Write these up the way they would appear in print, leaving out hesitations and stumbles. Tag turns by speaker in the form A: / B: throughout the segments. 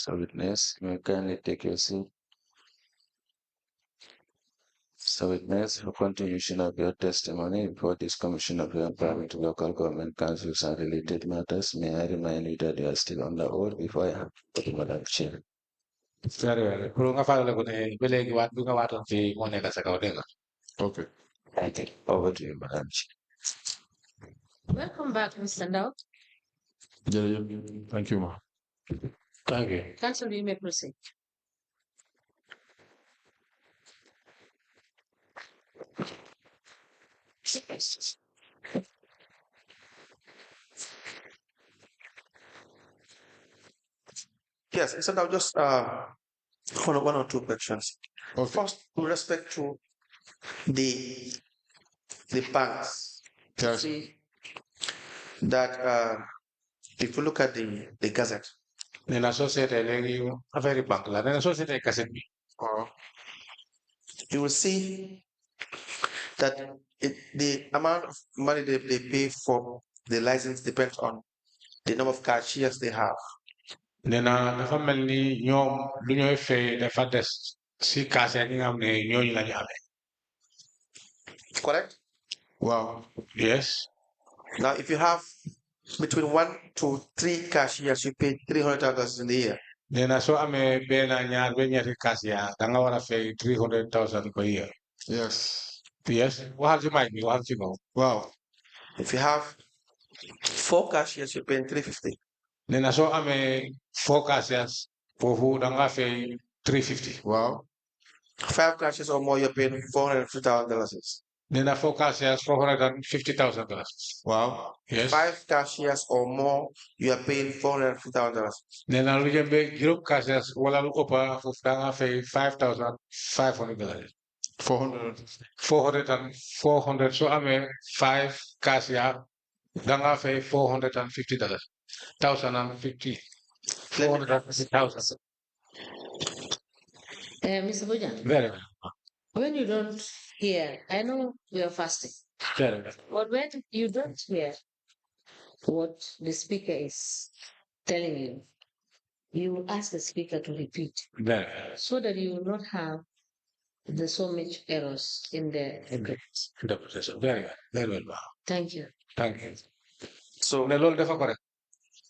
A: So witness, may kindly take your seat. So witness, for continuation of your testimony before this Commission of Employment to Local Government Councils and related matters, may I remind you that you are still on the oath before I have to Madam Chair.
B: Very well. Kurunga file ko ne belegi wat bunga waton fi mo neka sa kawadenga.
A: Okay. Thank you. Over to you, Madam Chair.
C: Welcome back, Mr. Ndao.
D: Thank you, ma.
B: Thank you.
C: Council, you may proceed.
E: Yes, instead of just one or two questions.
D: Okay.
E: First, with respect to the banks,
D: Yes.
E: see that if you look at the gazette,
B: Nena societe legi a very bank la. Nena societe kaset bi.
E: you will see that the amount of money they pay for the license depends on the number of cashiers they have.
B: Nena dafa melni ñoom lu ñoy fay dafa des si kaase ñi nga xam ne ñooñu lañu amee.
E: Correct?
D: Wow.
B: Yes.
E: Now, if you have between 1 to 3 cashiers, you pay $300 in a year.
B: Nena so amee benn ñaar ba ñetti kaas ya da nga war a fay 300,000 per year.
D: Yes.
B: Yes. Waxal ci mic bi waxal ci kaw.
D: Wow.
E: If you have 4 cashiers, you pay $350.
B: Nena so amee 4 kaas ya foofu da nga fay 350.
D: Wow.
E: 5 cashiers or more, you're paying $450,000.
B: Nena 4 kaas ya $450,000.
D: Wow.
B: Yes.
E: 5 cashiers or more, you are paying $450,000.
B: Nena lu jëm ba juróom kaas ya wala lu ëpp foofu da nga fay $5,500.
D: 400.
B: 400 so amee 5 kaas ya da nga fay $450. 1,050. 450,000.
C: Mr. Bojan,
B: Very well.
C: when you don't hear, I know you are fasting,
B: Very well.
C: but when you don't hear what the speaker is telling you, you ask the speaker to repeat
B: Very well.
C: so that you will not have so much errors in the agreement.
B: The processor. Very well. Very well.
C: Thank you.
B: Thank you.
E: So
B: Ne loolu dafa correct.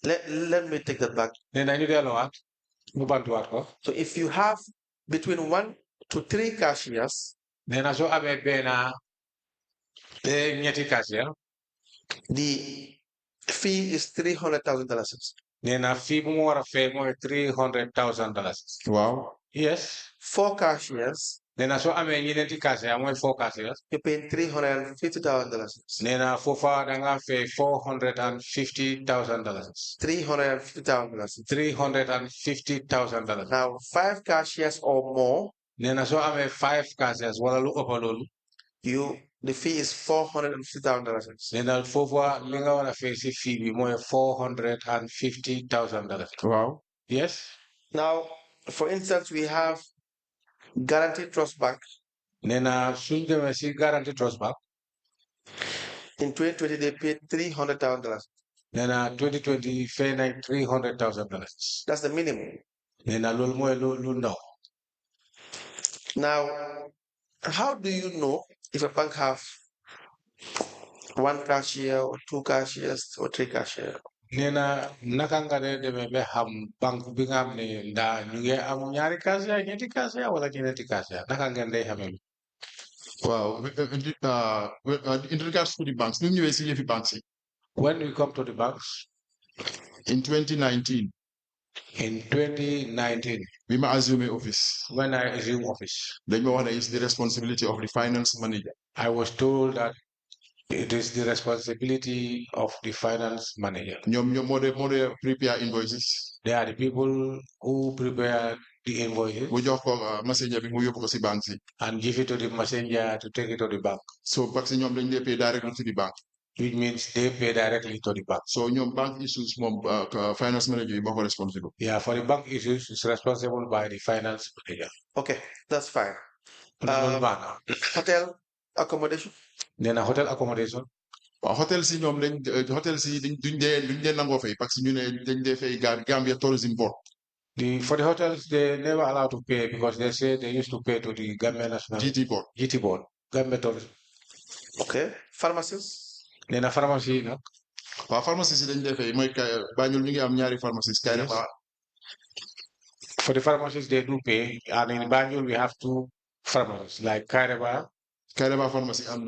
E: let me take that back.
B: Ne nañu delluwaat mu bantuwaat ko.
E: So if you have between 1 to 3 cashiers,
B: Nee na soo amee benn ñetti kaas ya.
E: the fee is $300,000.
B: Nee na fii bu mu war a fay mooy $300,000.
D: Wow.
B: Yes.
E: 4 cashiers,
B: Nee na soo amee ñeneenti kaas ya mooy 4 kaas ya.
E: you're paying $350,000.
B: Nee na foofa da nga fay $450,000.
E: $350,000.
B: $350,000.
E: Now, 5 cashiers or more,
B: Nee na soo amee 5 kaas ya wala lu ëpp loolu.
E: the fee is $450,000.
B: Nee na foofa li nga war a fay si fii bi mooy $450,000.
D: Wow.
B: Yes.
E: Now, for instance, we have Guaranteed Trust Bank.
B: Nee na suñ demee si Guaranteed Trust Bank.
E: In 2020, they paid $300,000.
B: Nee na 2020 fay nañ $300,000.
E: That's the minimum.
B: Nee na loolu mooy lu ndaw.
E: Now, how do you know if a bank have 1 cashier or 2 cashiers or 3 cashiers?
B: Nee na naka nga dee demee ba xam banque bi nga xam ne ndaa ñu ngi am ñaari kaas ya ñetti kaas ya wala ñeneenti kaas ya naka ngeen day xamee.
D: Wow. In regards to the banks, ñu ñëwee si yëfi banks yi.
B: When we come to the banks
D: In 2019,
B: in 2019
D: we ma assume office.
B: when I assumed office,
D: Dañ ma wax ne it's the responsibility of the finance manager.
B: I was told that it is the responsibility of the finance manager.
D: ñoom moo de prepare invoices.
B: They are the people who prepare the invoices
D: mu jox ko messenger bi mu yóbbu ko si banks yi.
B: and give it to the messenger to take it to the bank,
D: So parce que ñoom dañ dee pay directly to the bank.
B: which means they pay directly to the bank.
D: So ñoom bank issues moom finance manager yi moo ko responsible.
B: Yeah, for the bank issues, it's responsible by the finance manager.
E: Okay, that's fine.
B: Loolu baax na.
E: Hotel accommodation?
B: Nee na hotel accommodation.
D: waaw hôtel si ñoom duñ dee nangoo fay parce que ñu ne dañ dee fay Gambia Tourism Board.
B: For the hotels, they never allowed to pay because they say they used to pay to the Gambia National
D: GT board.
B: Gambia Tourism.
E: Okay. Pharmacies.
B: Nee na pharmacie nag.
D: Waaw pharmacies yi dañ dee fay mooy Banjul mi ngi am ñaari pharmacies Kairaba.
B: For the pharmacies, they do pay, and in Banjul we have two pharmacies like
D: Kairaba pharmacy and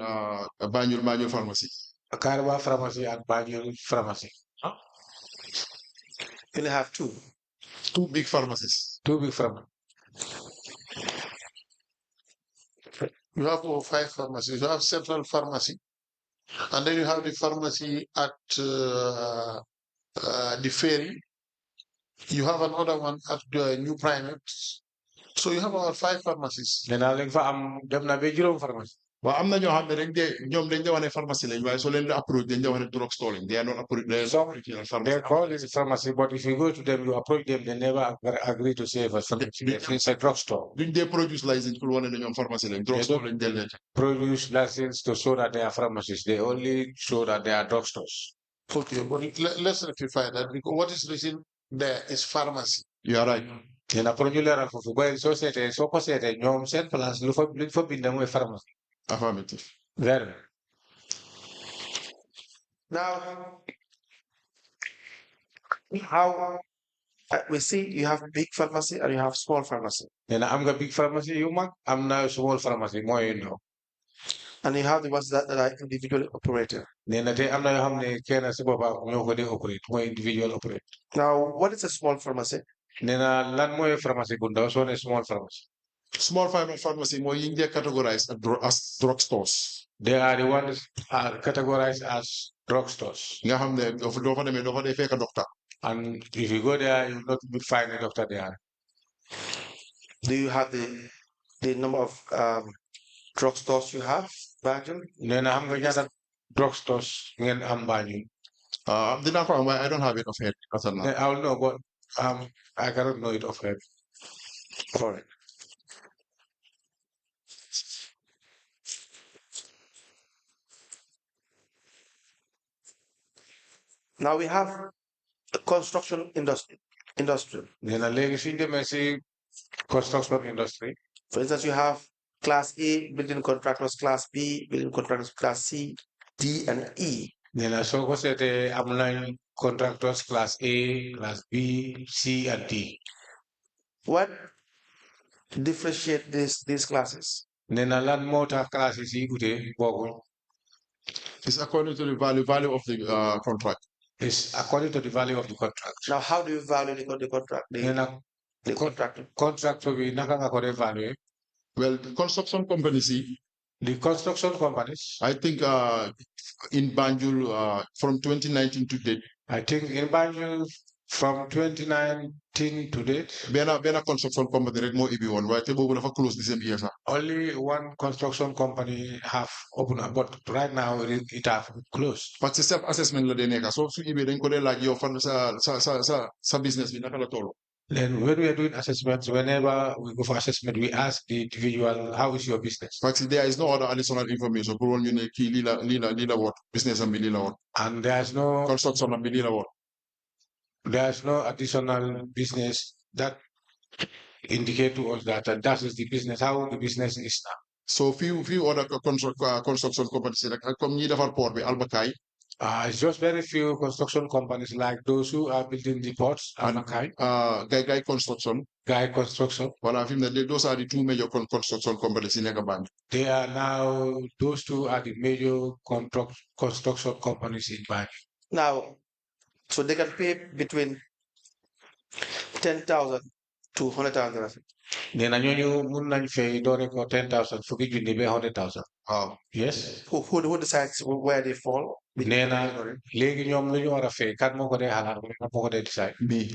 D: Banjul pharmacy.
B: Kairaba pharmacy and Banjul pharmacy.
E: You only have two.
D: Two big pharmacies.
B: Two big pharmacies.
D: You have 5 pharmacies. You have central pharmacy, and then you have the pharmacy at the ferry. You have another one at the New Primate. So you have about 5 pharmacies.
B: Nee naa léegi fa am dem na ba juróom pharmacie.
D: Well, am na ñoo xam ne ñoom dañ de wane pharmacy lañ waaye soo leen di approach dañ de wane drug store lañ. They are not approved. They
B: call it a pharmacy, but if you go to them, you approach them, they never agree to say for pharmacy. It's a drugstore.
D: Duñ dee produce license pour wane ne ñoom pharmacy lañ. Drug store lañ del
B: produce license to show that they are pharmacies. They only show that they are drugstores.
D: Okay, but let's rectify that because what is written there is pharmacy. You are right.
B: Nee na pour ñu leeral foofu ba soo seetee soo ko seetee ñoom seen place luñ fa bind mooy pharmacie.
D: Affirmative.
B: Very.
E: Now, how we see you have big pharmacy and you have small pharmacy.
B: Nee na am nga big pharmacy yu mag, am na small pharmacy mooy yu ndaw.
E: And you have the ones that are individually operated.
B: Nee na te am na yoo xam ne kenn si boppam ñoo ko di operate mooy individual operate.
E: Now, what is a small pharmacy?
B: Nee na lan mooy pharmacy bu ndaw soo ne small pharmacy.
D: Small pharmacy mooy yi ñu categorized as drugstores.
B: They are the ones categorized as drugstores.
D: Nga xam ne doo fa demee doo fa dee fekk doctor.
B: And if you go there, you will not find a doctor there.
E: Do you have the number of drugstores you have, Banjul?
B: Nee na xam nga ñaata drugstores ngeen am Banjul.
D: Dinaa ko am waaye I don't have it of head.
B: I will know, but I cannot know it of head.
E: All right. Now we have the construction industry.
B: Nee na léegi suñ demee si construction industry.
E: For instance, you have Class A building contractors, Class B building contractors, Class C, D, and E.
B: Nee na soo ko seetee am nañ contractors Class A, Class B, C, and D.
D: What differentiate these classes?
B: Nee na lan moo tax classes yi ute bokkuñ.
D: It's according to the value of the contract.
B: It's according to the value of the contract.
E: Now, how do you value the contract? The contract.
B: Contract bi naka nga ko evaluate?
D: Well, the construction companies.
B: The construction companies.
D: I think in Banjul from 2019 to date.
B: I think in Banjul from 2019 to date.
D: Benn construction company rek moo ibi woon waaye te boobu dafa close the same year sax.
B: Only one construction company have opened, but right now it have closed.
D: Parce que self assessment la dee nekk soo su ibee dañ ko dee laaj yow fan sa business bi naka la toll.
B: Then when we are doing assessments, whenever we go for assessment, we ask the individual, how is your business?
D: Because there is no other additional information. For one, you know, lila what business and lila what.
B: And there's no
D: construction and lila what.
B: There's no additional business that indicate to us that that is the business, how the business is now.
D: So few other construction companies like come ni defar port bi Albakai.
B: It's just very few construction companies like those who are building the ports.
D: Guy Construction.
B: Guy Construction.
D: Well, those are the two major construction companies in Banjul.
B: They are now, those two are the major construction companies in Banjul.
E: Now, so they can pay between 10,000 to 100,000.
B: Then ñooñu mun nañ fay doore ko 10,000 fukki junni ba 100,000.
E: Oh.
B: Yes.
E: Who decides where they fall?
B: Nee na léegi ñoom lu ñu war a fay kan moo ko dee xalaat moo ko dee decide.
D: Me.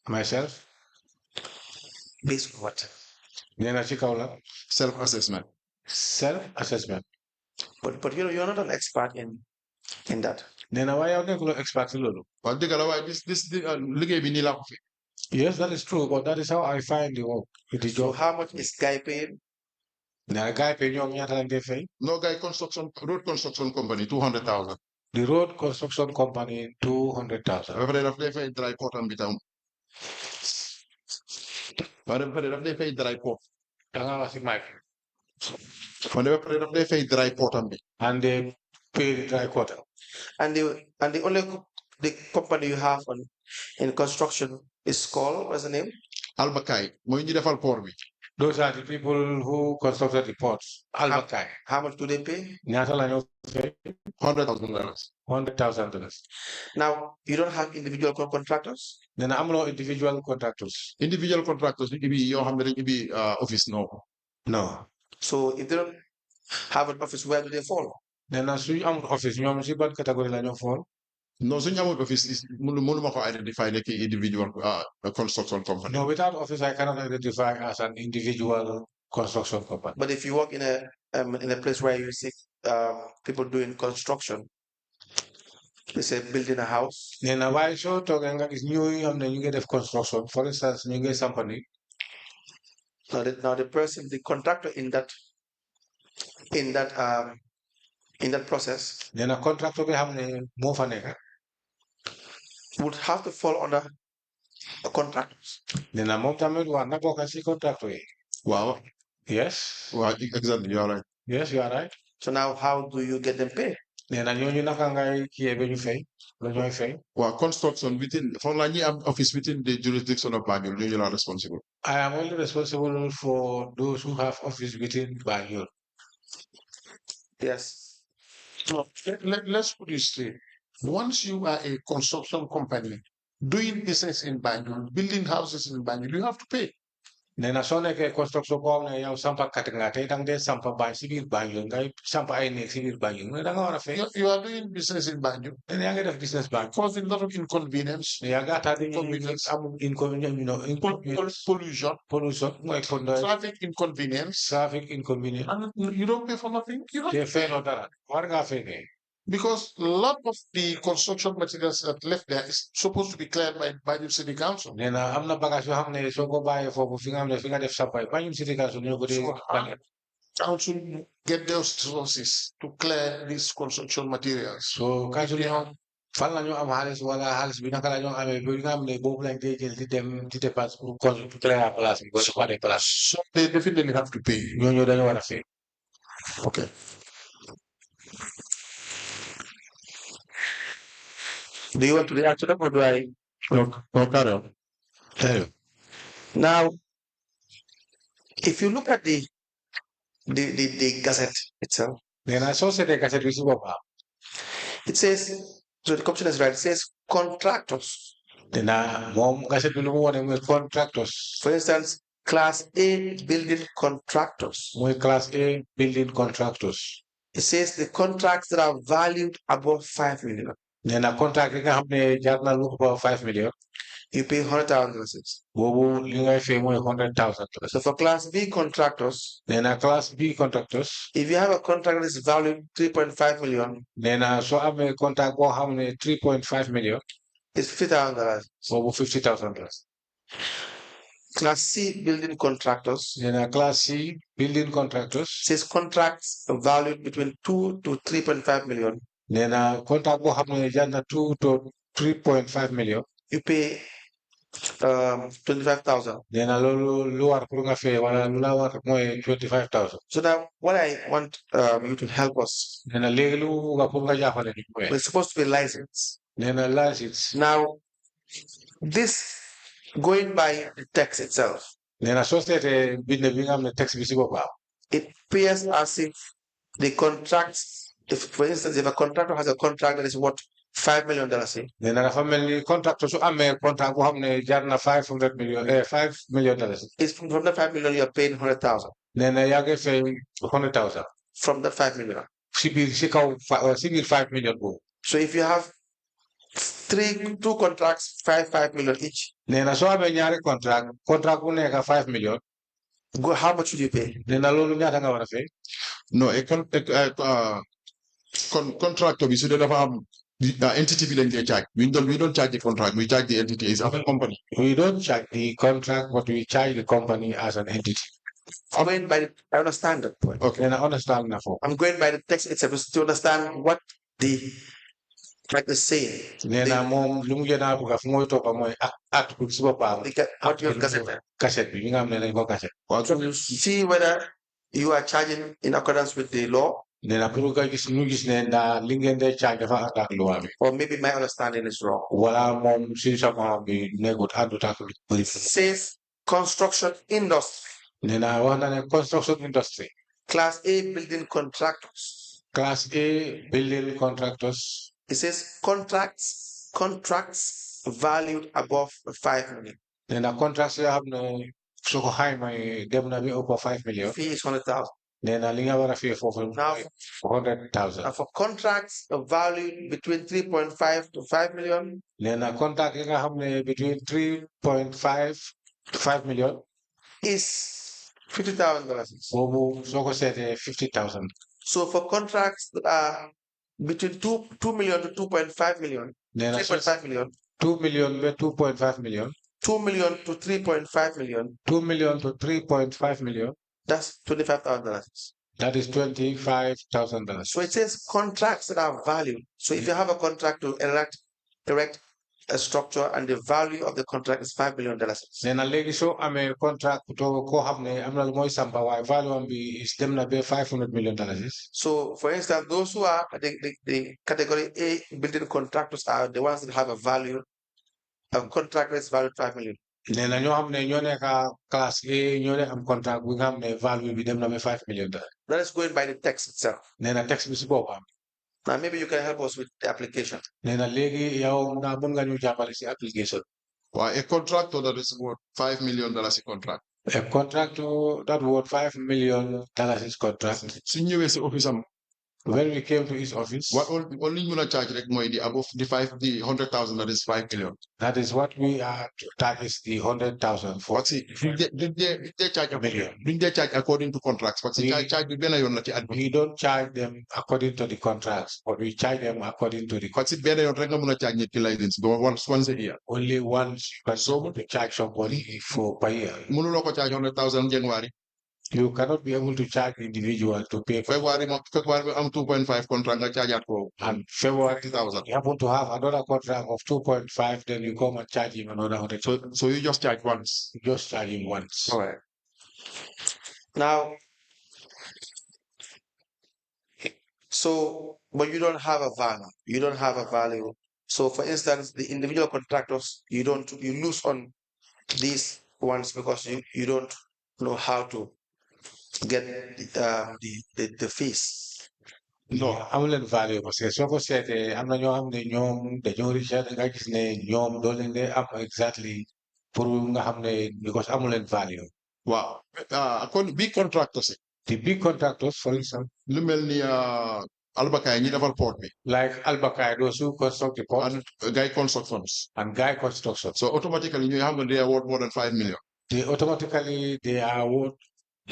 B: Myself.
E: Based on what?
B: Nee na ci kaw la.
D: Self-assessment.
B: Self-assessment.
E: But you're not an expert in that.
B: Nee na waaye yow nekkuloo expert ci loolu.
D: Well, this liggéey bi nii laa ko fi.
B: Yes, that is true, but that is how I find the work.
E: So how much is Guy paying?
B: Now, Guy pay ñoom ñaata lañ koy fay?
D: No, Guy road construction company 200,000.
B: The road construction company 200,000.
D: Ba pare daf lay fay dry port and bitumen. Waaye ba pare daf lay fay dry port.
B: danga wax si mic.
D: Wante ba pare daf lay fay dry portam bi.
B: And they pay the dry quarter.
E: And the only the company you have in construction is called, what's the name?
D: Albakai mooy ñu defal port bi.
B: Those are the people who constructed the ports. Albakai.
E: How much do they pay?
B: ñaata la ñoo fay?
D: $100,000.
B: $100,000.
E: Now, you don't have individual contractors?
B: nee na amuloo individual contractors.
D: Individual contractors ñu ibi yoo xam ne dañu ibi office no.
B: No.
E: So if they don't have an office, where do they fall?
B: nee na suñu amul office ñoom si ban catégorie la ñoo fall?
D: No, suñu amul office mënuma ko identify nekk individual construction company.
B: No, without office I cannot identify as an individual construction company.
E: But if you work in a place where you see people doing construction, they say building a house.
B: nee na waaye soo toogee nga gis ñooñu xam ne ñu ngi def construction, for instance ñu ngi sampani.
E: Now the person, the contractor in that process,
B: nee na contractor bi xam ne moo fa nekk
E: would have to fall under contractors.
B: nee na moom tamit war na bokk si contractor yi.
D: Wow.
B: Yes.
D: Wow, exactly, you are right.
B: Yes, you are right.
E: So now how do you get them paid?
B: nee na ñooñu naka ngay kiyee ba ñu fay la ñooy fay.
D: Wow, construction within from la ñi am office within the jurisdiction of Banjul ñooñu la responsible.
B: I am only responsible for those who have office within Banjul.
E: Yes.
D: So let's put it straight. Once you are a construction company doing business in Banjul, building houses in Banjul, you have to pay.
B: nee na soo nekkee construction boo xam ne yow sampa kat nga tey danga dee sampa bañ si biir Banjul ngay sampa ay néeg si biir Banjul mu ne danga war a fay.
D: You are doing business in Banjul.
B: nee na yaa ngi def business Banjul.
D: Causing a lot of inconvenience.
B: yaa ngi attaqué amul inconvenience. Pollution mooy
D: traffic inconvenience. And you don't pay for nothing. You don't
B: te fay no dara war ngaa fay kay.
D: Because a lot of the construction materials that left there is supposed to be cleared by Banjul City Council.
B: nee na am na bagage yoo xam ne soo ko bàyyee foofu fi nga xam ne fi nga def sampay Banjul City Council ñoo ko dee.
D: Council get those resources to clear these construction materials.
B: So council ñoom fan la ñoo am xaalis wala xaalis bi naka la ñoo amee bi nga xam ne boobu lañ dee jël di dem di dépense pour clear place bi wala ko dee place.
D: So they definitely have to pay.
B: ñooñu dañoo war a fay.
D: Okay.
E: Do you want to react to them or do I?
D: No, carry on.
E: Now, if you look at the gazette itself,
B: nee na soo seetee gazette bi si boppam.
E: it says, so the commission is right, it says contractors.
B: nee na moom gazette bi lu mu wone mooy contractors.
E: For instance, Class A building contractors.
B: mooy Class A building contractors.
E: It says the contracts that are valued above 5 million.
B: nee na contract yi nga xam ne jar na lu above 5 million.
E: You pay $100,000.
B: boobu li ngay fay mooy $100,000.
E: So for Class B contractors,
B: nee na Class B contractors.
E: if you have a contract that is valued 3.5 million,
B: nee na soo amee contract boo xam ne 3.5 million.
E: it's $50,000.
B: boobu $50,000.
E: Class C building contractors.
B: nee na Class C building contractors.
E: Says contracts valued between 2 to 3.5 million.
B: nee na contract boo xam ne jar na 2 to 3.5 million.
E: You pay 25,000.
B: nee na loolu lu war pour nga fay wala lu la war mooy 25,000.
E: So now, what I want you to help us.
B: nee na léegi lu nga pour nga jàppale ni mooy.
E: We're supposed to be licensed.
B: nee na license.
E: Now, this going by the text itself.
B: nee na soo seetee bind bi nga xam ne texte bi si boppam.
E: It appears as if the contracts, if for instance, if a contractor has a contract that is worth $5 million,
B: nee na dafa mel ni contractor su amee contract boo xam ne jar na $5 million.
E: It's from that 5 million you're paying 100,000.
B: nee na yaa ngi fay 100,000.
E: From that 5 million.
B: si biir si kaw si biir 5 million boobu.
E: So if you have two contracts, 5 million each.
B: nee na soo amee ñaari contract bu nekk 5 million.
E: How much would you pay?
B: nee na loolu ñaata nga war a fay.
D: No, contractor bi su dee dafa am entity bi lañ dee charge. We don't charge the contract. We charge the entity as a company.
B: We don't charge the contract, but we charge the company as an entity.
E: I'm going by I understand that point.
B: Okay, and I understand now.
E: I'm going by the text itself to understand what the like the saying.
B: Nena mom lu mu gën a bëgg fu mooy toppa mooy article si boppam.
E: What you have cassette.
B: Cassette bi nga xam ne dañ ko cassette.
E: So you see whether you are charging in accordance with the law.
B: Nena pour nga gis ñu gis ne ndaa li ngeen dee charge dafa ànd ak loi bi.
E: Or maybe my understanding is wrong.
B: Wala moom si sama bi nekkut àndut ak lu bëri.
E: Says construction industry.
B: Nena wax na ne construction industry.
E: Class A building contractors.
B: Class A building contractors.
E: It says contracts valued above 5 million.
B: Nena contracts you have no so high my dem na bi over 5 million.
E: Fee is 100,000.
B: Nena li nga war a fee foofu
E: Now
B: 100,000.
E: Now for contracts valued between 3.5 to 5 million.
B: Nena contract yi nga xam ne between 3.5 to 5 million.
E: Is $50,000.
B: Boobu soo ko seetee 50,000.
E: So for contracts that are between 2 million to 2.5 million, 3.5 million,
B: 2 million to 2.5 million,
E: 2 million to 3.5 million,
B: 2 million to 3.5 million,
E: that's $25,000.
B: that is $25,000.
E: So it says contracts that are valued. So if you have a contract to erect a structure and the value of the contract is $5 million.
B: Then a lady so I'm a contract to ko have ne am na moy samba why value am be is them na be $500 million.
E: So for instance, those who are the category A building contractors are the ones that have a value. A contract is valued $5 million.
B: Then ñoo xam ne ñoo nekk class A ñoo ne am contract bi nga xam ne value bi dem na be $5 million.
E: That is going by the text itself.
B: Then a text bi si boppam.
E: Now maybe you can help us with the application.
B: Then a léegi yow nga mën nga ñu jàppale si application.
D: Well, a contractor that is worth $5 million a contract.
B: A contractor that worth $5 million is contract.
D: So you say office
B: when we came to his office,
D: what only you gonna charge like more the above the 100,000 that is 5 million.
B: That is what we are target the 100,000 for.
D: What's it? They charge a million. They charge according to contracts. But we
B: don't charge them according to the contracts, but we charge them according to the.
D: What's it better? You're gonna charge the license once a year.
B: Only once you can so to charge somebody for per year.
D: Charge 100,000 January.
B: You cannot be able to charge individual to pay.
D: February, I'm 2.5 contract. I charge at for
B: and February 1,000. You happen to have another contract of 2.5, then you come and charge him another 100.
D: So you just charge once.
B: You just charge him once.
E: All right. Now, so but you don't have a value. You don't have a value. So, for instance, the individual contractors, you lose on these ones because you don't know how to get the fees.
B: No, amul leen value parce que soo ko seetee am na ñoo xam ne ñoom dañoo research nga gis ne ñoom doo leen dee am exactly pour nga xam ne because amul leen value.
D: Wow. Big contractors.
B: The big contractors, for instance.
D: Lu mel ni Albakay ñi defal port bi.
B: Like Albakay, those who construct the port.
D: And Guy Constructions.
B: And Guy Construction.
D: So automatically you have they are worth more than 5 million.
B: They are worth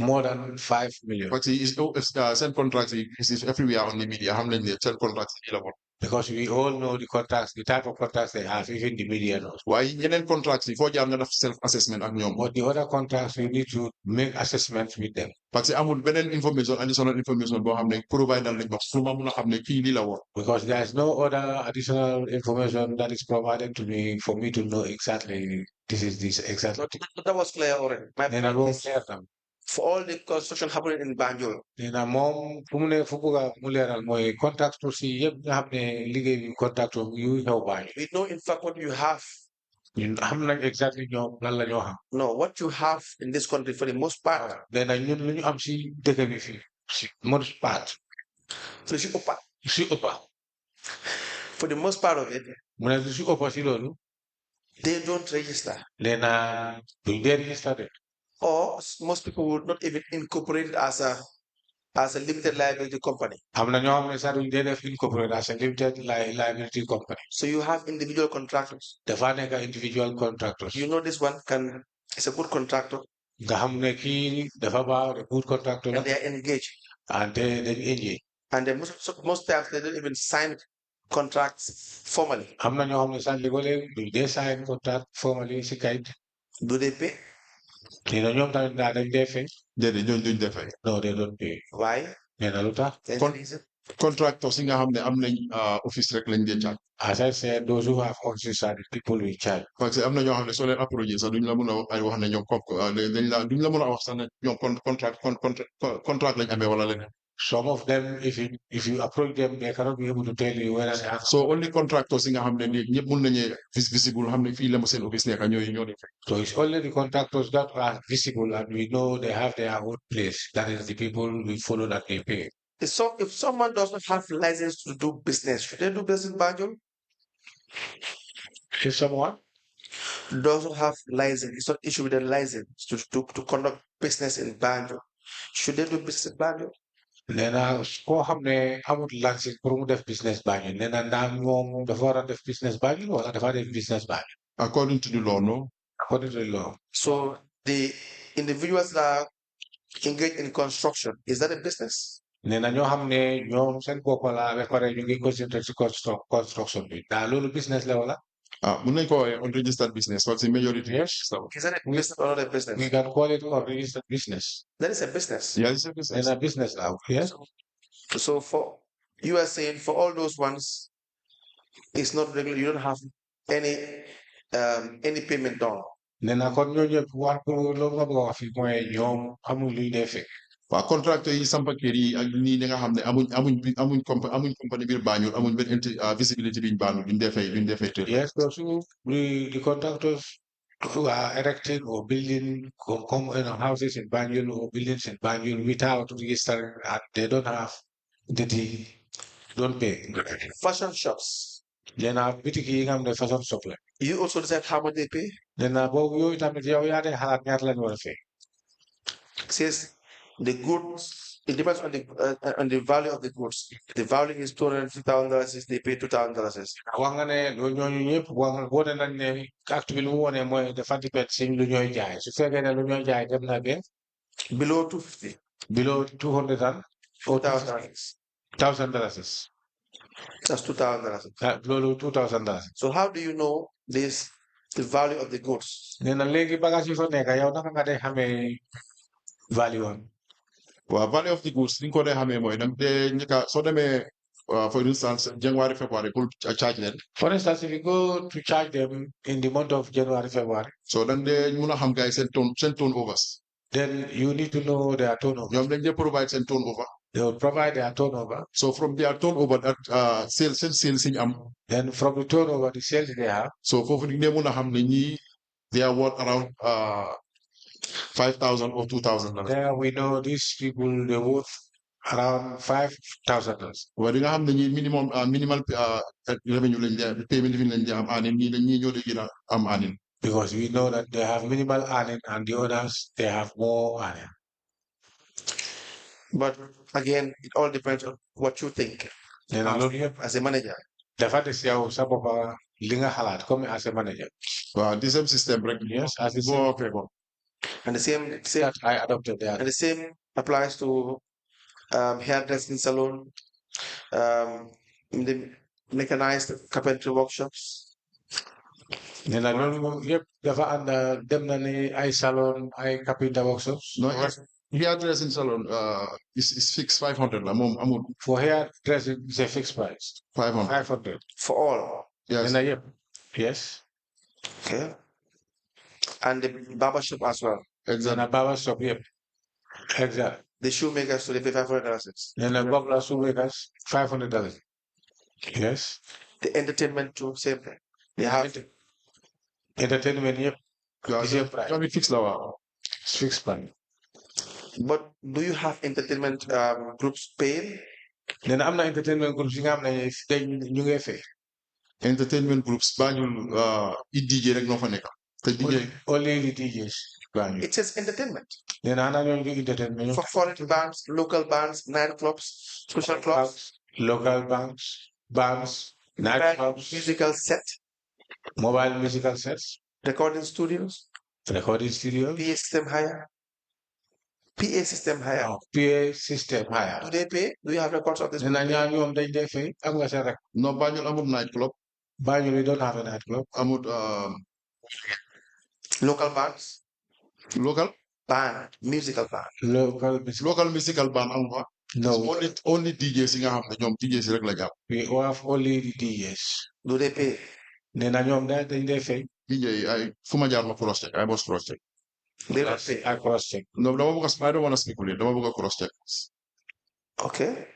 B: more than 5 million.
D: But send contracts is everywhere on the media. How many send contracts?
B: Because we all know the contracts, the type of contracts they have, even the media knows.
D: Why in contracts before you have self-assessment?
B: But the other contracts, we need to make assessments with them.
D: But I would better information, additional information about provide
B: because there is no other additional information that is provided to me for me to know exactly this is this exactly.
E: But that was clear already.
B: Then I won't clear them.
E: For all the construction happening in Banjul.
B: Then a mom contracts to see legal contract you
E: We know in fact what you have.
B: I'm not exactly no,
E: what you have in this country for the most part.
B: Then I knew I'm seeing the most part.
E: So for the most part of it, they don't register.
B: Then they register it.
E: Or most people would not even incorporate it as a limited liability company.
B: Incorporate as a limited liability company.
E: So you have individual contractors.
B: Individual contractors.
E: You know this one is a good contractor.
B: A good contractor.
E: And they are engaged.
B: And they engage.
E: And most times they don't even sign contracts formally.
B: They sign contract formally.
E: Do they pay?
B: They don't pay.
D: No, they don't pay.
E: Why?
B: Any reason?
D: contractors yi nga xam ne am nañ office rek lañ dee charge.
B: As I said, those who have offices are the people we charge.
D: parce que am na ñoo xam ne soo leen approché sax duñ la mën a ay wax ne ñoom dañ la duñ la mën a wax sax ne ñoom contract lañ amee wala leneen.
B: Some of them, if you approach them, they cannot be able to tell you whether they have.
D: So only contractors yi nga xam ne nii ñëpp mën nañu visible xam ne fii la ma seen office nekk ñoo di fekk.
B: So it's only the contractors that are visible and we know they have their own place. That is the people we follow that they pay.
E: So if someone doesn't have license to do business, should they do business in Banjul?
B: If someone
E: doesn't have license, it's not issued with a license to conduct business in Banjul, should they do business in Banjul?
B: Nena koo xam ne amul license pour mu def business Banjul nena ndax moom dafa war a def business Banjul wala dafa def business Banjul.
D: According to the law, no.
B: According to the law.
E: So the individuals that are engaged in construction, is that a business?
B: Nena ñoo xam ne ñoom seen bopp la ba pare ñu ngi concentré ci construction bi daa loolu business la wala.
D: Mun nañ ko unregistered business what's the majority?
B: Yes.
E: So is that a business or not a business?
B: We can call it unregistered business.
E: That is a business.
D: Yeah, it's a business.
B: It's a business now. Yes.
E: So for you are saying for all those ones, it's not regular. You don't have any payment done.
B: Nena kon ñoo ñëpp war ko loolu nga bëgg a wax fi mooy ñoom amul luy dee fekk.
D: waa contracteur yi sampa kër yi ak nii da nga xam ne amuñ compagnie biir Banjul amuñ benn visibility biñ Banjul duñ defee tër.
B: Yes, those who the contractors who are erecting or building houses in Banjul or buildings in Banjul without registering and they don't have don't pay.
E: Fashion shops.
B: Then bitiki yi nga xam ne fashion shop la.
E: You also decide how much they pay?
B: Then boobu yooyu tamit yow yaa de xalaat ñaata lañ war a fay.
E: Says the goods, it depends on the value of the goods. The value is $250,000, they pay $2,000.
B: wax nga ne loolu ñooñu ñëpp wax nga wone nañ ne acte bi lu mu wone mooy dafa dépend si lu ñooy jaay su fekkee ne lu ñooy jaay dem na ba
E: below 250.
B: Below 200 and $1,000.
E: That's $2,000.
B: Loolu $2,000.
E: So how do you know the value of the goods?
B: Nee na léegi bagage yi fa nekk yow naka nga dee xamee value am.
D: Well, value of the goods, think what they have more. So they may, for instance, January, February, could charge them.
B: For instance, if you go to charge them in the month of January, February.
D: So then they have guys send turnovers.
B: Then you need to know their turnover.
D: Then they provide some turnover.
B: They will provide their turnover.
D: So from their turnover, that sales in
B: then from the turnover, the sales they have.
D: So for the they are worth around 5,000 or 2,000.
B: There we know these people they worth around $5,000.
D: Well, they have the minimal revenue payment earning.
B: Because we know that they have minimal earning and the others they have more earning.
E: But again, it all depends on what you think as a manager.
B: The fact is, yow sa bopp li nga xalaat comme as a manager.
D: Well, the same system, right?
B: Yes, as the same.
E: And the same
B: that I adopted that.
E: And the same applies to hairdressing salon, the mechanized carpentry workshops.
B: Nena loolu yëpp dafa ànd dem na ni ay salon ay carpenter workshops.
D: No, hairdressing salon is fixed 500 la moom amul.
B: For hairdressing is a fixed price. 500
E: for all.
D: Yes.
B: Nena yëpp. Yes.
E: Okay. And the barber shop as well.
B: Exactly. And a barber shop, yep. Exactly.
E: The shoemakers, so they pay $500.
B: And the barber shoemakers, $500. Yes.
E: The entertainment too, same thing. They have
B: entertainment, yep.
D: Same price. Fixed level.
B: Fixed price.
E: But do you have entertainment groups paying?
B: Then I'm not entertainment groups.
D: Entertainment groups, Banjul, DJ rek no fa nekk.
B: Only the DJs.
E: It says entertainment.
B: Then I'm not entertainment.
E: For foreign bands, local bands, nightclubs, social clubs.
B: Local bands, nightclubs.
E: Musical set.
B: Mobile musical sets.
E: Recording studios.
B: PA
E: system hire. PA system hire.
B: PA system hire.
E: Do they pay? Do you have records of this?
B: No,
D: Banjul amul nightclub.
B: Banjul, we don't have a nightclub.
D: Amul
E: local bands.
D: Local
E: band, musical band.
B: Local
D: musical band amul fa.
B: No,
D: only DJs yi nga xam ne ñoom DJs rek la jàpp.
B: we have only the DJs.
E: Do they pay?
B: Nee na ñoom dañ dee fay.
D: DJ yi ay fu ma jaar ma cross check I must cross check.
E: They don't pay.
B: I cross check.
D: No, dama bëgg I don't want to speculate dama bëgg cross check.
E: Okay.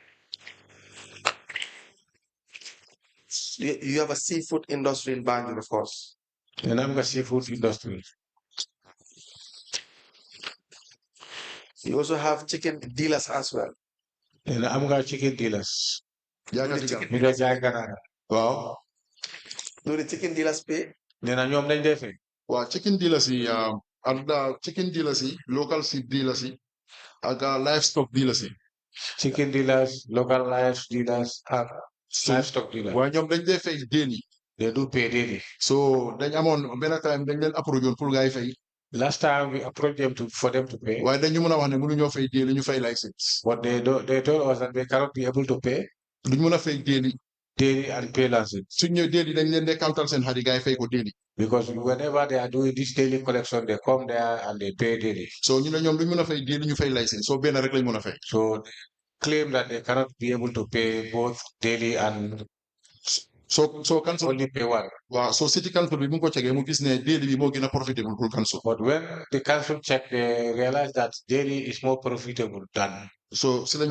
E: You have a seafood industry in Banjul, of course.
B: And I'm a seafood industry.
E: You also have chicken dealers as well.
B: And I'm got chicken dealers.
D: Wow.
E: Do the chicken dealers pay?
B: Nee na ñoom dañ dee fay.
D: Well, chicken dealers yi and chicken dealers yi local seed dealers yi ak livestock dealers yi.
B: Chicken dealers, local livestock dealers, and livestock dealers.
D: Waaye ñoom dañ dee fay daily.
B: They do pay daily.
D: So dañ amoon benn time dañ leen approach woon pour gars yi fay.
B: Last time we approached them for them to pay.
D: Waaye dañu mën a wax ne mënuñoo fay daily ñu fay license.
B: But they told us that they cannot be able to pay
D: duñ mën a fay daily.
B: Daily and pay license.
D: Suñ ñëw daily dañ leen dee countal seen xarit gars yi fay ko daily.
B: Because whenever they are doing this daily collection, they come there and they pay daily.
D: So ñu ne ñoom duñ mën a fay daily ñu fay license so benn rek lañ mën a fay.
B: So they claim that they cannot be able to pay both daily and
D: so council
B: only pay one.
D: Wow, so city council bi mu ko checkee mu gis ne daily bi moo gën a profitable pour council.
B: But when the council checked, they realized that daily is more profitable than
D: so si lañ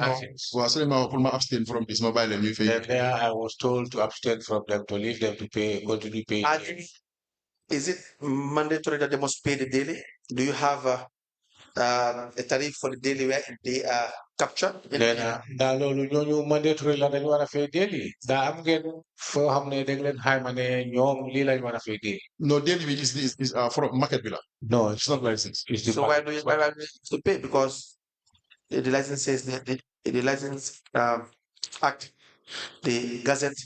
D: ma pour ma abstain from this ma bàyyi leen ñuy fay.
B: Then there I was told to abstain from them, to leave them to pay, continue paying.
E: Is it mandatory that they must pay the daily? Do you have a tariff for the daily where they are captured?
B: Then loolu ñooñu mandatory la dañu war a fay daily. Daa am ngeen foo xam ne dañ leen xayma ne ñoom lii lañ war a fay daily.
D: No, daily bi is from market bi la.
B: No, it's not license. It's the
E: so why do you have to pay? Because the license says that the license act, the Gazette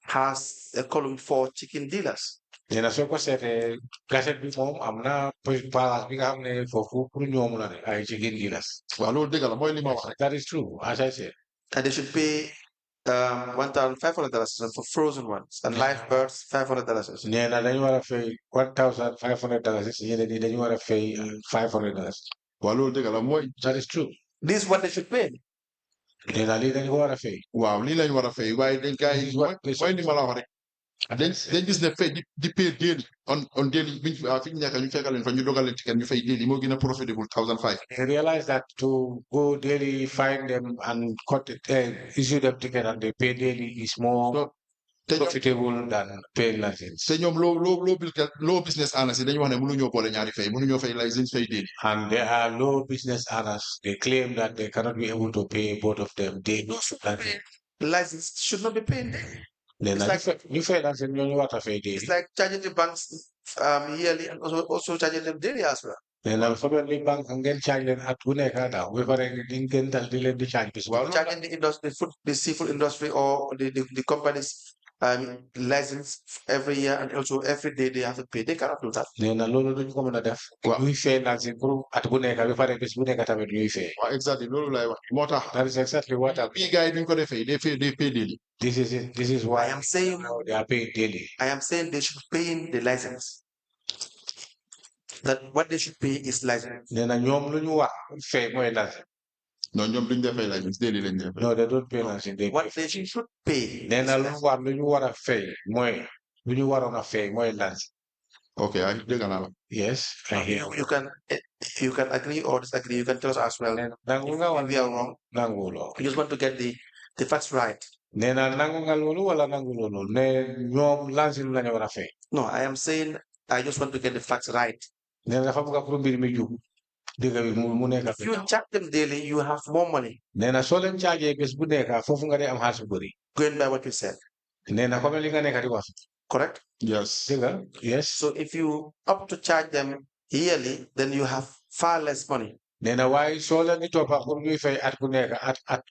E: has a column for chicken dealers.
B: Nee na soo ko seetee Gazette bi moom am na page bi nga xam ne foofu pour ñoom la ne ay chicken dealers.
D: Waaw loolu dëgg la mooy li ma wax rek.
B: That is true, as I said.
E: And they should pay $1,500 for frozen ones and live birds $500.
B: Nee na dañu war a fay $1,500. Ñeneen ñi dañu war a fay $500.
D: Waaw loolu dëgg la mooy.
B: That is true.
E: This is what they should pay.
B: Nee na lii dañu ko war a fay.
D: Waaw lii lañu war a fay waaye dañ kay mooy li ma la wax rek. dañ gis ne fay di pay daily on daily fi ñu nekk ñu fekkal leen fa ñu dogal leen ticket ñu fay daily moo gën a profitable 1,500.
B: I realized that to go daily, find them and issue them ticket and they pay daily is more profitable than paying license.
D: te ñoom low business owners yi dañu wax ne mënuñoo boole ñaari fay mënuñoo fay license fay daily.
B: And there are low business owners. They claim that they cannot be able to pay both of them daily.
E: License should not be paid daily.
B: It's
E: like charging the banks yearly and also charging them daily as well.
B: Charging
E: the industry, the seafood industry, or the companies license every year and also every day they have to pay. They cannot do that.
D: Exactly.
B: That is exactly what
D: they pay daily.
B: This is it. This is why
E: I am saying
B: they are paid daily.
E: I am saying they should pay in the license. That what they should pay is license.
B: No,
D: ñoom duñ defay license daily lañ def.
B: No, they don't pay license.
E: What they should pay.
D: Okay, I dégg naa la.
B: Yes, I hear.
E: You can agree or disagree. You can tell us as well. We are wrong. We just want to get the facts right. No, I am saying I just want to get the facts right. If you charge them daily, you have more money. Going by what you said. Correct?
D: Yes.
B: Yes.
E: So if you opt to charge them yearly, then you have far less money.
B: Nena why so la ni topa ko ñuy fay at ku nekk at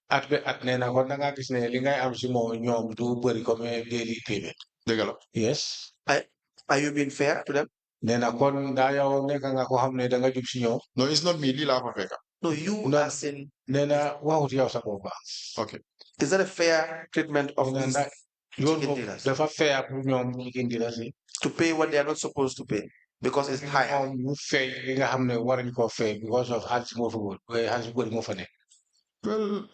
B: nena kon nga gis ne li ngay am ci mo ñoom du bari comme daily payment.
D: Dëgg la.
B: Yes.
E: Are you being fair to them?
B: Nena kon da yow nekk nga ko xam ne da nga jub ci ñoom.
D: No, it's not me li la fa fekk.
E: No, you are saying.
B: Nena waxut yow sa bopp.
D: Okay.
E: Is that a fair treatment of these
B: chicken dealers? Dafa fair pour ñoom chicken dealers
E: to pay what they are not supposed to pay. Because it's higher.
D: Well,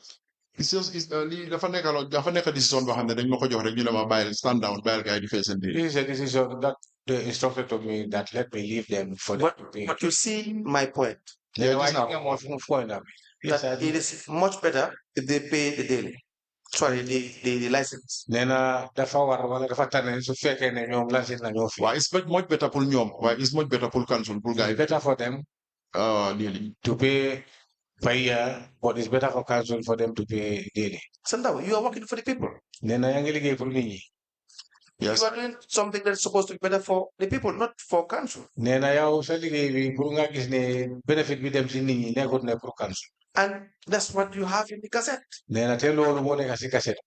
D: it's just lii dafa nekk décision boo xam ne dañ ma ko jox rek ñu ne ma bàyyil stand down bàyyil gars yi di fay seen biir.
B: This is a decision that they instructed to me that let me leave them for them to pay.
E: But you see my point.
D: Yeah,
B: Why
D: just now.
B: you more point of it? Yes, I
E: That
B: do.
E: it is much better if they pay the daily. Sorry, the license.
B: Nena dafa war wala dafa tane su fekkee ne ñoom lansin na ñoo fi.
D: Why it's much better pour ñoom waaye it's much better pour council pour gars
B: It's
D: yi.
B: better for them
D: Daily.
B: to pay per year, but it's better for council for them to pay daily.
E: Sandaw, you are working for the people.
B: Nena yaa ngi liggéey pour nit ñi.
D: Yes.
E: You are doing something that's supposed to be better for the people, not for council.
B: Nena yow sa liggéey bi pour nga gis ne benefit bi dem si nit ñi nekkut ne pour council.
E: And that's what you have in the cassette.
B: Nena te loolu moo nekk si cassette.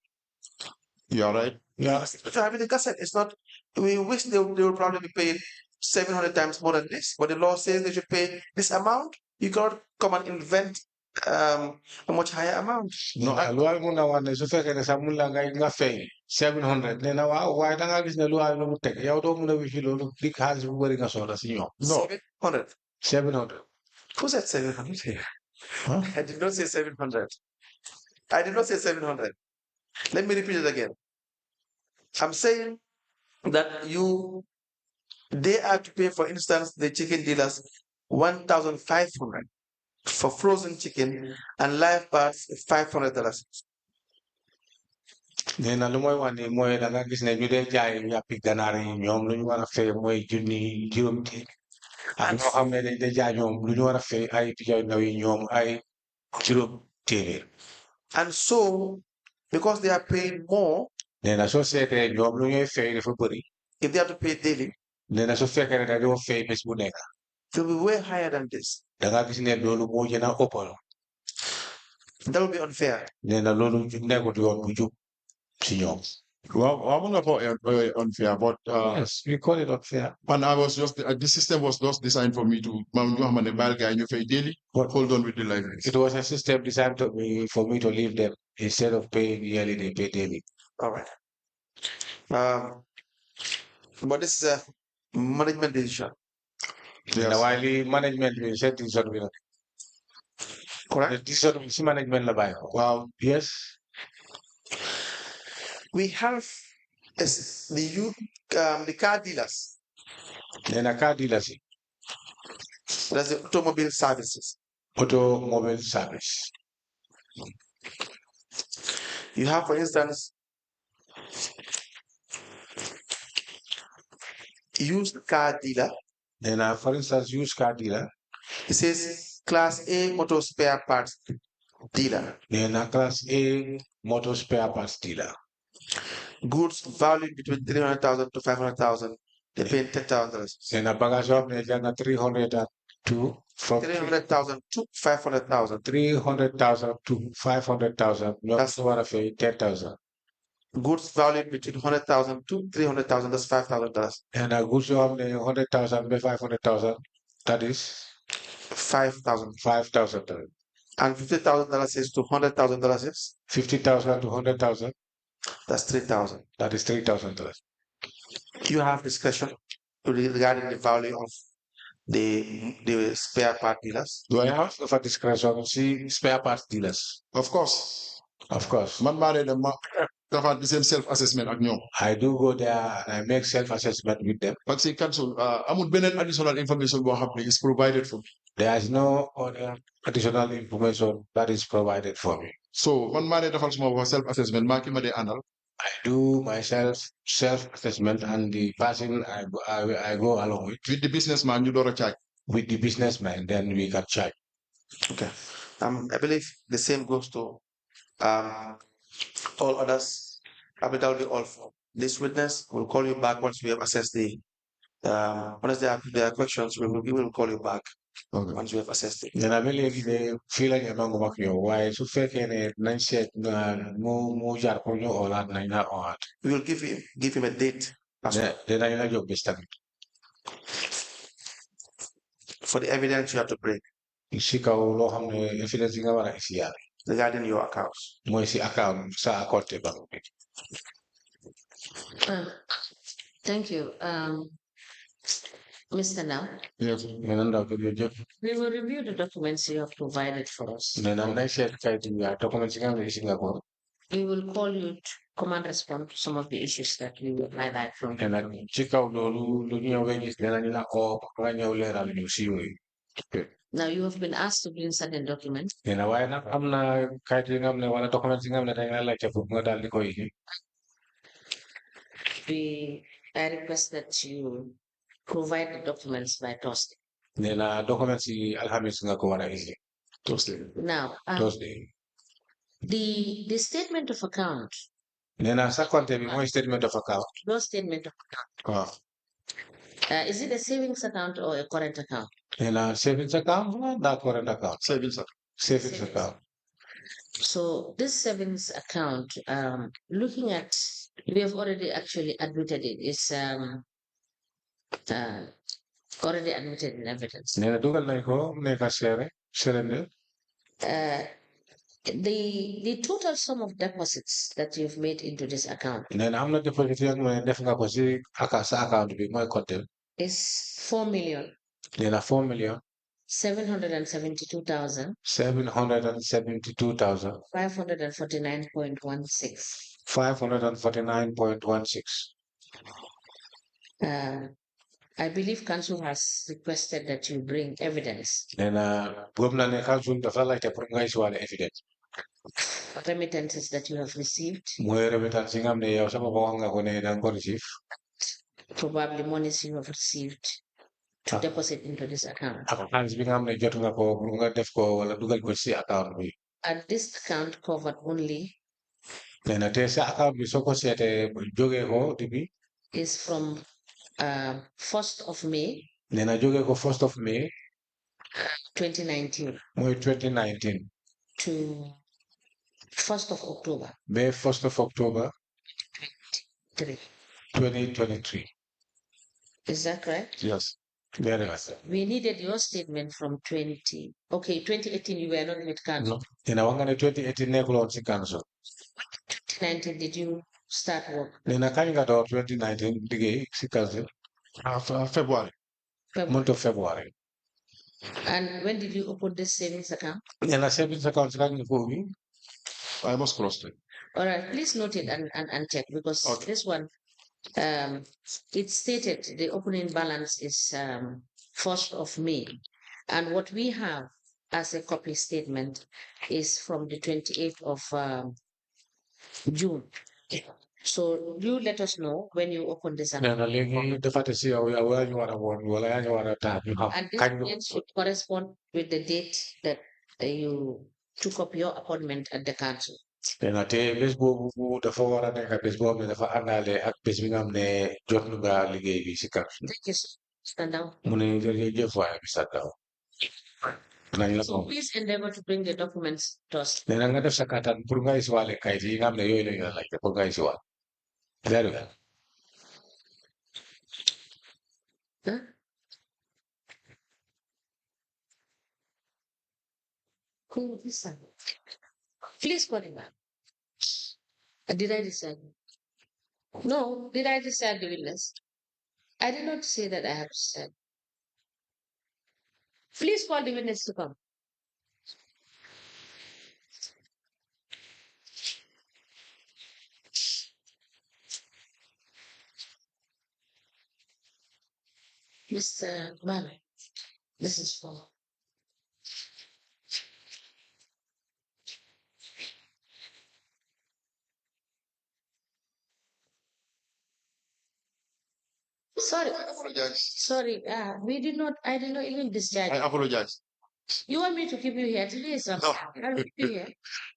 D: You are right.
B: Yeah.
E: What you have in the cassette. It's not, we wish they will probably be paid 700 times more than this, but the law says they should pay this amount. You can't come and invent a much higher amount.
B: No, luwa mun na wax ne su fekkee ne sax mun la nga fay 700 nee na waaw waaye da nga gis ne luwa lu mu teg yow doo mun a wisi loolu di xaalis bu bëri nga soxla si ñoom.
E: No. 700.
B: 700.
E: Who said 700 here?
B: Huh?
E: I did not say 700. I did not say 700. Let me repeat it again. I'm saying that they are to pay, for instance, the chicken dealers 1,500 for frozen chicken and live birds $500.
B: nee na lu mooy wax ni mooy da nga gis ne ñu dee jaay yàppi ganaar yi ñoom lu ñu war a fay mooy junni juróom téeméer ak ñoo xam ne dañ dee jaay ñoom lu ñu war a fay ay picca ndaw yi ñoom ay juróom téeméer.
E: And so, because they are paying more,
B: nee na soo seetee ñoom lu ñuy fay dafa bëri.
E: if they have to pay daily,
B: nee na su fekkee ne dañoo fay bés bu nekk.
E: it will be way higher than this.
B: da nga gis ne loolu moo gën a ëppal.
E: That will be unfair.
B: nee na loolu nekkut yoon bu jub si ñoom.
D: Well, I'm not unfair, but
B: yes, we call it unfair.
D: And I was just the system was just designed for me to daily. Hold on with the license.
B: It was a system designed for me to leave them instead of paying yearly. They pay daily.
E: All right. But this is a management decision.
B: Yes. Now, while the management will set this on,
E: Correct.
B: The decision is management la bayo. Wow. Yes.
E: We have the car dealers.
B: Then a car dealers.
E: That's the automobile services.
B: Automobile service.
E: You have, for instance, used car dealer.
B: Then, for instance, used car dealer.
E: It says Class A motor spare parts dealer.
B: Then a Class A motor spare parts dealer.
E: Goods valued between 300,000 to 500,000. They pay $10,000.
B: Then a bagage of 300 to from
E: 300,000 to 500,000.
B: 300,000 to 500,000. That's what I pay 10,000.
E: Goods valued between 100,000 to 300,000. That's $5,000.
B: And a goods of 100,000 by 500,000. That is
E: 5,000.
B: 5,000.
E: And $50,000 is to $100,000 is
B: 50,000 to 100,000.
E: That's 3,000.
B: That is $3,000.
E: You have discretion regarding the value of the spare part dealers.
B: Do I have a discretion? See spare parts dealers.
D: Of course.
B: Of course.
D: Man have the same self-assessment ak ñoom.
B: I do go there and I make self-assessment with them.
D: But say council amul beneen additional information boo xam ne is provided for me.
B: There is no other additional information that is provided for me.
D: So man maa ne defal suma self-assessment maa ki ma dee àndal.
B: I do myself self-assessment and the person I go along with.
D: With the businessman you door a charge.
B: With the businessman, then we can charge.
E: Okay. I believe the same goes to all others. I mean, that will be all for this witness. We'll call you back once we have assessed the once there are questions, we will call you back. Okay. Once we have assessed it.
B: Then I believe the feeling among why so fake and nine set more jar or that nine or
E: we will give him a date.
B: Then I know your best
E: for the evidence you have to bring. Regarding your accounts.
C: Thank you. Mr. Now,
D: Yes.
C: we will review the documents you have provided for us. We will call you to come and respond to some of the issues that we will highlight from the document. Now, you have been asked to bring certain documents. I request that you provide the documents by Thursday. Now, the statement of account. Statement of account. No statement of account. Is it a savings account or a current account? Savings account, not current account. Savings account. So this savings account, looking at, we have already actually admitted it, is already admitted in evidence. The total sum of deposits that you've made into this account is 4 million. 772,000. 549.16. 549.16. I believe council has requested that you bring evidence. Remittances that you have received. Probably monies you have received to deposit into this account. And this account covered only is from 1st of May 2019 to 1st of October 2023. Is that correct?
D: Yes.
C: Very well. We needed your statement from 2018 you were not with council. No. 2018 2019 did you start work? 2019
D: February.
C: Month of February. And when did you open this savings account? Savings account
D: I must cross it.
C: All right, please note it and check, because this one, it stated the opening balance is 1st of May. And what we have as a copy statement is from the 28th of June. So you let us know when you open this account. And this date should correspond with the date that you took up your appointment at the council. Thank you, sir. Stand down. So please endeavor to bring the documents to us. Very well. Huh? Who is that? Please call him back. Did I decide? No, did I decide the witness? I did not say that I have said. Please call the witness to come. Mr. Manu, this is for. Sorry.
D: I apologize.
C: Sorry, we did not, I did not even discharge.
D: I apologize.
C: You want me to keep you here? Today is
D: No.
C: I'll keep you here.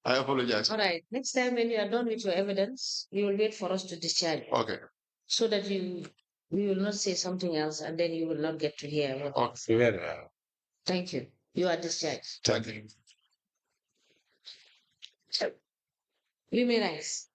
D: I apologize.
C: All right. Next time when you are done with your evidence, you will wait for us to discharge you.
D: Okay.
C: So that we will not say something else and then you will not get to hear what.
D: Okay.
C: Thank you. You are discharged.
D: Thank you.
C: You may rise.